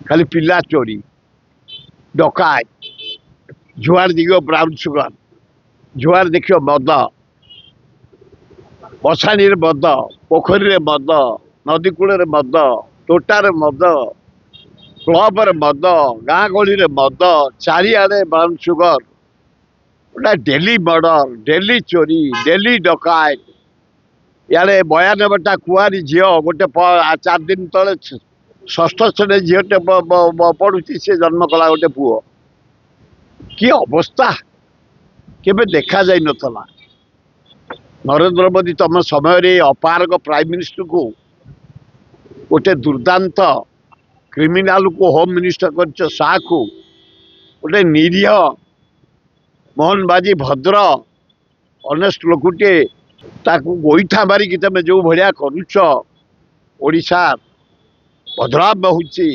खाली पिला चोरी डकायत जुआर दिग ब्राउन सुगर जुआर देखियो मद बसाणी मद पोखरी मद नदी कूल मद तोटार मद क्लब मद गाँ गहली मद चारिआडे ब्राउन सुगर गोटा डेली मर्डर डेली चोरी डेली डकायत इे 92टा कुआरी झील गोटे 4 दिन तले षष्ठ श्रेणी झीटे पढ़ुची सी जन्म कला गोटे पुओ कि अवस्था केबे देखा जाई नथला। नरेंद्र मोदी तम समय अपारग प्राइम मिनिस्टर को गोटे दुर्दांत क्रिमिनाल को होम मिनिस्टर कर शाह को गोटे निरीह मोहन बाजी भद्र ऑनेस्ट लोकटे ताकू गोईठा मारिकी तुम जो भाया करुच ओडिशा बदलाव होची